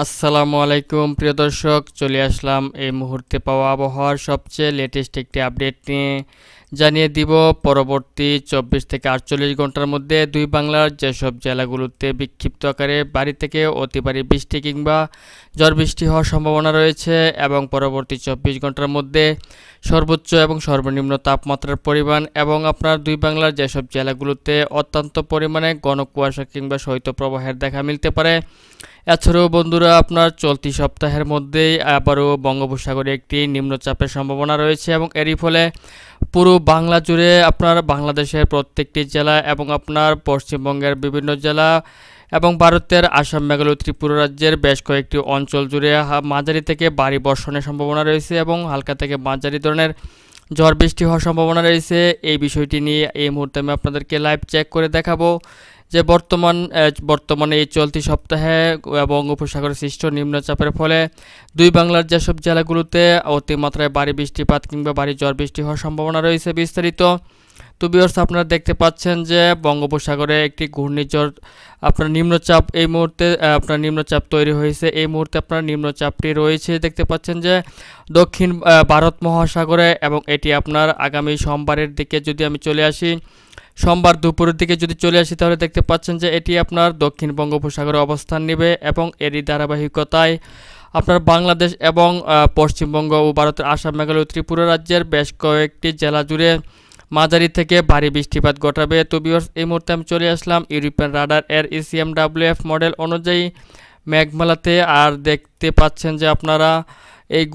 আসসালামু আলাইকুম প্রিয় দর্শক, চলে আসলাম এই মুহূর্তে পাওয়া আবহাওয়ার সবচেয়ে লেটেস্ট একটি আপডেট নিয়ে। জানিয়ে দিব পরবর্তী 24 থেকে 48 ঘন্টার মধ্যে দুই বাংলার যেসব জেলাগুলোতে বিক্ষিপ্ত আকারে ভারী থেকে অতি ভারী বৃষ্টি কিংবা ঝড় বৃষ্টি হওয়ার সম্ভাবনা রয়েছে এবং পরবর্তী 24 ঘন্টার মধ্যে সর্বোচ্চ এবং সর্বনিম্ন তাপমাত্রার পরিমাণ এবং আপনার দুই বাংলার যেসব জেলাগুলোতে অত্যন্ত পরিমাণে ঘন কুয়াশা কিংবা শৈত্যপ্রবাহের দেখা মিলতে পারে। এছাড়াও বন্ধুরা, আপনার চলতি সপ্তাহের মধ্যেই আবারও বঙ্গোপসাগরে একটি নিম্নচাপের সম্ভাবনা রয়েছে এবং এরই ফলে পুরো বাংলা জুড়ে আপনার বাংলাদেশের প্রত্যেকটি জেলা এবং আপনার পশ্চিমবঙ্গের বিভিন্ন জেলা এবং ভারতের আসাম, মেঘালয়, ত্রিপুরা রাজ্যের বেশ কয়েকটি অঞ্চল জুড়ে মাঝারি থেকে ভারী বর্ষণের সম্ভাবনা রয়েছে এবং হালকা থেকে মাঝারি ধরনের ঝড় বৃষ্টি হওয়ার সম্ভাবনা রয়েছে। এই বিষয়টি নিয়ে এই মুহূর্তে আমি আপনাদেরকে লাইভ চেক করে দেখাবো যে বর্তমানে এই চলতি সপ্তাহে বঙ্গোপসাগরে সৃষ্ট নিম্নচাপের ফলে দুই বাংলার যেসব জেলাগুলোতে অতিমাত্রায় ভারী বৃষ্টিপাত কিংবা ভারী ঝড় বৃষ্টি হওয়ার সম্ভাবনা রয়েছে বিস্তারিত। তো ভিউয়ার্স, আপনারা দেখতে পাচ্ছেন যে বঙ্গোপসাগরে একটি ঘূর্ণিঝড় আপনার নিম্নচাপ এই মুহূর্তে আপনার নিম্নচাপ তৈরি হয়েছে। এই মুহূর্তে আপনার নিম্নচাপটি রয়েছে দেখতে পাচ্ছেন যে দক্ষিণ ভারত মহাসাগরে এবং এটি আপনার আগামী সোমবারের দিকে যদি আমি চলে আসি, সোমবার দুপুরের দিকে যদি চলে আসি তাহলে দেখতে পাচ্ছেন যে এটি আপনার দক্ষিণ বঙ্গোপসাগরে অবস্থান নেবে এবং এরই ধারাবাহিকতায় আপনার বাংলাদেশ এবং পশ্চিমবঙ্গ ও ভারতের আসাম, মেঘালয়, ত্রিপুরা রাজ্যের বেশ কয়েকটি জেলা জুড়ে মাঝারি থেকে ভারী বৃষ্টিপাত ঘটাবে। তো ভিউয়ার্স, এই মুহূর্তে আমি চলে আসলাম ইউরোপিয়ান রাডার এর ECMWF মডেল অনুযায়ী মেঘমালাতে। আর দেখতে পাচ্ছেন যে আপনারা এই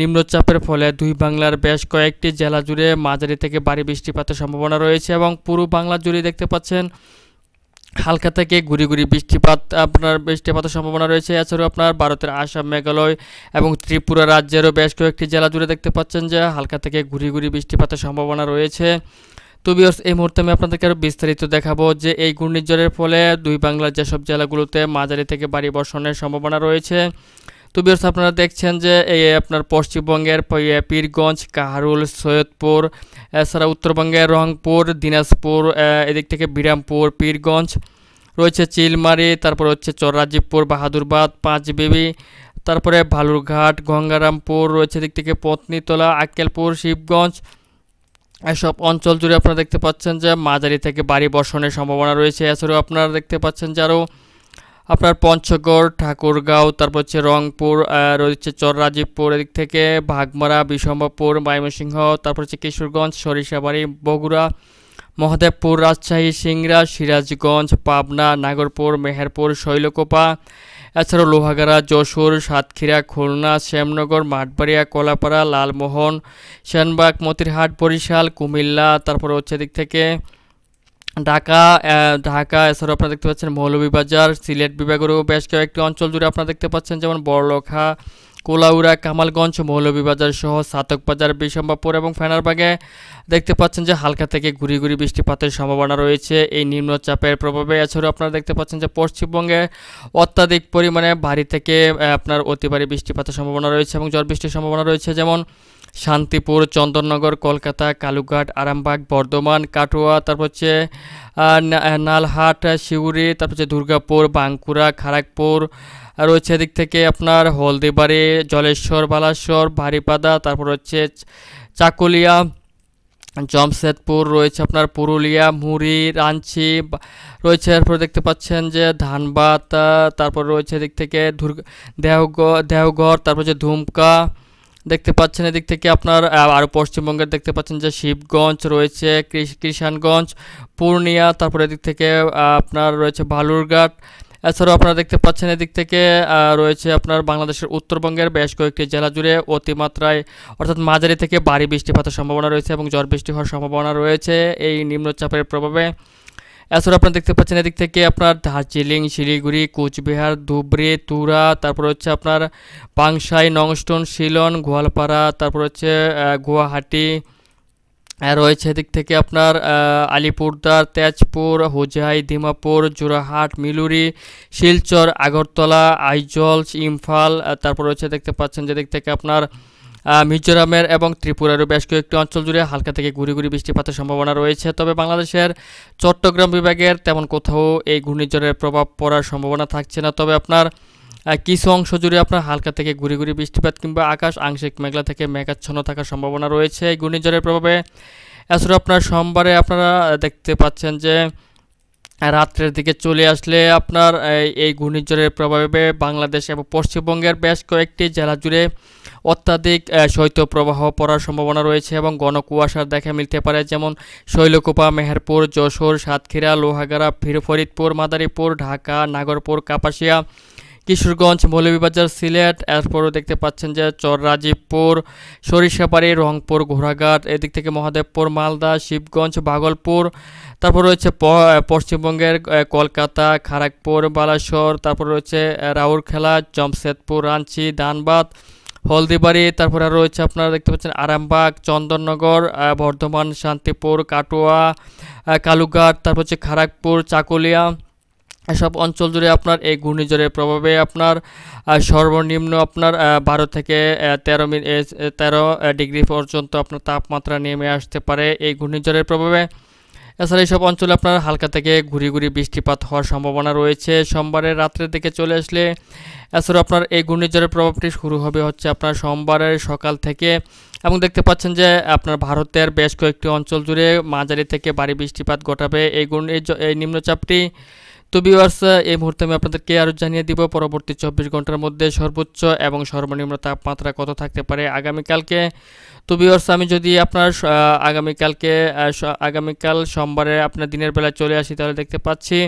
নিম্নচাপের ফলে দুই বাংলার বেশ কয়েকটি জেলা জুড়ে মাঝারি থেকে ভারী বৃষ্টিপাতের সম্ভাবনা রয়েছে এবং পুরো বাংলা জুড়ে দেখতে পাচ্ছেন হালকা থেকে গুড়ি গুড়ি বৃষ্টিপাতের সম্ভাবনা রয়েছে। এছাড়াও আপনার ভারতের আসাম, মেঘালয় এবং ত্রিপুরা রাজ্যেরও বেশ কয়েকটি জেলা জুড়ে দেখতে পাচ্ছেন যে হালকা থেকে গুড়ি গুড়ি বৃষ্টিপাতের সম্ভাবনা রয়েছে। তো ভিউয়ার্স, এই মুহূর্তে আমি আপনাদেরকে আরও বিস্তারিত দেখাবো যে এই ঘূর্ণিঝড়ের ফলে দুই বাংলার যেসব জেলাগুলোতে মাঝারি থেকে ভারী বর্ষণের সম্ভাবনা রয়েছে। তো ভিউয়ার্স, আপনারা দেখছেন যে এই আপনার পশ্চিমবঙ্গের পীরগঞ্জ, কাহারুল, সৈয়দপুর, এছাড়া উত্তরবঙ্গের রংপুর, দিনাজপুর, এদিক থেকে বিরামপুর, পীরগঞ্জ রয়েছে, চিলমারি, তারপর হচ্ছে চররাজীবপুর, বাহাদুরবাদ, পাঁচবিবি, তারপরে ভালুরঘাট, গঙ্গারামপুর রয়েছে, এদিক থেকে পত্নীতলা, আক্কেলপুর, শিবগঞ্জ, এসব অঞ্চল জুড়ে আপনারা দেখতে পাচ্ছেন যে মাঝারি থেকে ভারী বর্ষণের সম্ভাবনা রয়েছে। এছাড়াও আপনারা দেখতে পাচ্ছেন যে আরও আপনার পঞ্চগড়, ঠাকুরগাঁও, তারপর হচ্ছে রংপুর রয়েছে, চররাজীবপুর, এদিক থেকে ভাগমারা, বিশম্বরপুর, ময়মনসিংহ, তারপর হচ্ছে কিশোরগঞ্জ, সরিষাবাড়ি, বগুড়া, মহাদেবপুর, রাজশাহী, সিংড়া, সিরাজগঞ্জ, পাবনা, নাগরপুর, মেহেরপুর, শৈলকুপা, এছাড়াও লোহাগাড়া, যশোর, সাতক্ষীরা, খুলনা, শ্যামনগর, মাঠবাড়িয়া, কলাপাড়া, লালমোহন, সেনবাগ, মতিরহাট, বরিশাল, কুমিল্লা, তারপর হচ্ছে এদিক থেকে ঢাকা, এছাড়াও আপনারা দেখতে পাচ্ছেন মৌলভীবাজার, সিলেট বিভাগেরও বেশ কয়েকটি অঞ্চল জুড়ে আপনারা দেখতে পাচ্ছেন যেমন বড়লেখা, কোলাউড়া, কামালগঞ্জ, মৌলভীবাজার সহ সাতকবাজার, বিশম্বরপুর এবং ফেনারবাগে দেখতে পাচ্ছেন যে হালকা থেকে গুড়ি গুড়ি বৃষ্টিপাতের সম্ভাবনা রয়েছে এই নিম্নচাপের প্রভাবে। এছাড়াও আপনারা দেখতে পাচ্ছেন যে পশ্চিমবঙ্গে অত্যাধিক পরিমাণে ভারী থেকে আপনার অতি ভারী বৃষ্টিপাতের সম্ভাবনা রয়েছে এবং ঝড় বৃষ্টির সম্ভাবনা রয়েছে, যেমন শান্তিপুর, চন্দননগর, কলকাতা, কালুঘাট, আরামবাগ, বর্ধমান, কাটোয়া, তারপর হচ্ছে নালহাট, সিউড়ি, তারপর হচ্ছে দুর্গাপুর, বাঁকুড়া, খড়গপুর রয়েছে, এদিক থেকে আপনার হলদিবাড়ি, জলেশ্বর, বালাসর, বারিপাদা, তারপর হচ্ছে চাকুলিয়া, জামশেদপুর রয়েছে, আপনার পুরুলিয়া, মুড়ি, রাঞ্চি রয়েছে। এরপর দেখতে পাচ্ছেন যে ধানবাদ, তারপর রয়েছে এদিক থেকে দেওঘর, তারপর হচ্ছে ধুমকা দেখতে পাচ্ছেন। এদিক থেকে আপনার আরও পশ্চিমবঙ্গের দেখতে পাচ্ছেন যে শিবগঞ্জ রয়েছে, কিষানগঞ্জ, পূর্ণিয়া, তারপর এদিক থেকে আপনার রয়েছে বালুরঘাট। এছাড়াও আপনারা দেখতে পাচ্ছেন এদিক থেকে রয়েছে আপনার বাংলাদেশের উত্তরবঙ্গের বেশ কয়েকটি জেলা জুড়ে অতিমাত্রায় অর্থাৎ মাঝারি থেকে ভারী বৃষ্টিপাতের সম্ভাবনা রয়েছে এবং ঝড় বৃষ্টি হওয়ার সম্ভাবনা রয়েছে এই নিম্নচাপের প্রভাবে। এছাড়াও আপনারা দেখতে পাচ্ছেন এদিক থেকে আপনার দার্জিলিং, শিলিগুড়ি, কোচবিহার, ধুবড়ী, তুরা, তারপর হচ্ছে আপনার পাংশাই, নংস্টন, শিলং, গোয়ালপাড়া, তারপর হচ্ছে গুয়াহাটি রয়েছে, এদিক থেকে আপনার আলিপুরদার, তেজপুর, হোজাই, দিমাপুর, জোড়াহাট, মিলুরি, শিলচর, আগরতলা, আইজল, ইম্ফল, তারপর হচ্ছে দেখতে পাচ্ছেন যেদিক থেকে আপনার মিজোরামের এবং ত্রিপুরারও বেশ কয়েকটি অঞ্চল জুড়ে হালকা থেকে গুড়ি গুড়ি বৃষ্টিপাতের সম্ভাবনা রয়েছে। তবে বাংলাদেশের চট্টগ্রাম বিভাগের তেমন কোথাও এই ঘূর্ণিঝড়ের প্রভাব পড়ার সম্ভাবনা থাকছে না। তবে আপনার কিছু অংশ জুড়ে আপনার হালকা থেকে গুঁড়ি গুঁড়ি বৃষ্টিপাত কিংবা আকাশ আংশিক মেঘলা থেকে মেঘাচ্ছন্ন থাকার সম্ভাবনা রয়েছে এই ঘূর্ণিঝড়ের প্রভাবে। এছাড়াও আপনার সোমবারে আপনারা দেখতে পাচ্ছেন যে রাত্রের দিকে চলে আসলে আপনার এই ঘূর্ণিঝড়ের প্রভাবে বাংলাদেশ এবং পশ্চিমবঙ্গের বেশ কয়েকটি জেলা জুড়ে অত্যাধিক শৈত্যপ্রবাহ পড়ার সম্ভাবনা রয়েছে এবং ঘন কুয়াশার দেখা মিলতে পারে, যেমন শৈলকুপা, মেহেরপুর, যশোর, সাতক্ষীরা, লোহাগাড়া, ফরিদপুর, মাদারীপুর, ঢাকা, নাগরপুর, কাপাসিয়া, কিশোরগঞ্জ, মৌলভীবাজার, সিলেট। এরপরও দেখতে পাচ্ছেন যে রাজীবপুর, সরিষাবাড়ি, রংপুর, ঘোড়াঘাট, এদিক থেকে মহাদেবপুর, মালদা, শিবগঞ্জ, ভাগলপুর। তারপর রয়েছে পশ্চিমবঙ্গের কলকাতা, খড়গপুর, বালাসোর। তারপর রয়েছে রাউরকেলা, জামশেদপুর, রাঁচি, ধানবাদ, হলদিবাড়ি। তারপরে রয়েছে আপনারা দেখতে পাচ্ছেন আরামবাগ, চন্দননগর, বর্ধমান, শান্তিপুর, কাটোয়া, কালুঘাট। তারপর হচ্ছে খড়গপুর, চাকুলিয়া। এসব অঞ্চল জুড়ে আপনার এই ঘূর্ণিঝড়ের প্রভাবে আপনার সর্বনিম্ন আপনার 12 থেকে 13 ডিগ্রি পর্যন্ত আপনার তাপমাত্রা নেমে আসতে পারে এই ঘূর্ণিঝড়ের প্রভাবে। এছাড়া এইসব অঞ্চলে আপনার হালকা থেকে ঘুরি ঘুরি বৃষ্টিপাত হওয়ার সম্ভাবনা রয়েছে সোমবারের রাত্রের দিকে চলে আসলে। এছাড়াও আপনার এই ঘূর্ণিঝড়ের প্রভাবটি শুরু হবে হচ্ছে আপনার সোমবারের সকাল থেকে, এবং দেখতে পাচ্ছেন যে আপনার ভারতের বেশ কয়েকটি অঞ্চল জুড়ে মাঝারি থেকে ভারী বৃষ্টিপাত ঘটাবে এই নিম্নচাপটি। তো ভিউয়ার্স, এই মুহূর্তে আমি আপনাদেরকে আরও জানিয়ে দিব পরবর্তী 24 ঘন্টার মধ্যে সর্বোচ্চ এবং সর্বনিম্ন তাপমাত্রা কত থাকতে পারে আগামীকালকে। তো ভিউয়ার্স, আমি যদি আপনার আগামীকাল সোমবারে আপনার দিনের বেলায় চলে আসি, তাহলে দেখতে পাচ্ছি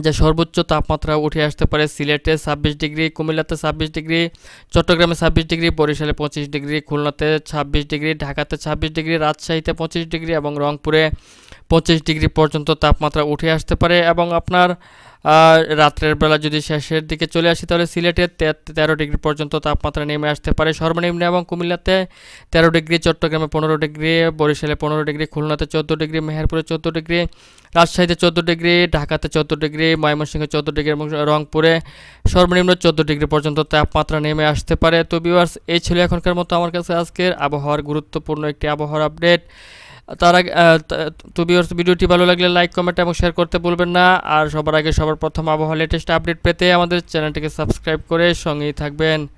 যে সর্বোচ্চ তাপমাত্রা উঠে আসতে পারে সিলেটে 26 ডিগ্রি, কুমিল্লাতে 26 ডিগ্রি, চট্টগ্রামে 26 ডিগ্রি, বরিশালে 25 ডিগ্রি, খুলনাতে 26 ডিগ্রি, ঢাকাতে 26 ডিগ্রি, রাজশাহীতে 25 ডিগ্রি এবং রংপুরে 25 ডিগ্রি পর্যন্ত তাপমাত্রা উঠে আসতে পারে। এবং আপনার রাত্রের বেলা যদি শেষের দিকে চলে আসি, তাহলে সিলেটে 13 ডিগ্রি পর্যন্ত তাপমাত্রা নেমে আসতে পারে সর্বনিম্ন, এবং কুমিল্লাতে 13 ডিগ্রি, চট্টগ্রামে 15 ডিগ্রি, বরিশালে 15 ডিগ্রি, খুলনাতে 14 ডিগ্রি, মেহেরপুরে 14 ডিগ্রি, রাজশাহীতে 14 ডিগ্রি, ঢাকাতে 14 ডিগ্রি, ময়মনসিংহে 14 ডিগ্রি এবং রংপুরে সর্বনিম্ন 14 ডিগ্রি পর্যন্ত তাপমাত্রা নেমে আসতে পারে। তো ভিউয়ার্স, এই ছিল এখনকার মতো আমার কাছে আজকের আবহাওয়ার গুরুত্বপূর্ণ একটি আবহাওয়ার আপডেট। তার আগে তো ভিউয়ার্স, ভিডিওটি ভালো লাগলে লাইক, কমেন্ট এবং শেয়ার করতে ভুলবেন না। আর সবার আগে সবার প্রথম আবহাওয়া লেটেস্ট আপডেট পেতে আমাদের চ্যানেলটিকে সাবস্ক্রাইব করে সঙ্গেই থাকবেন।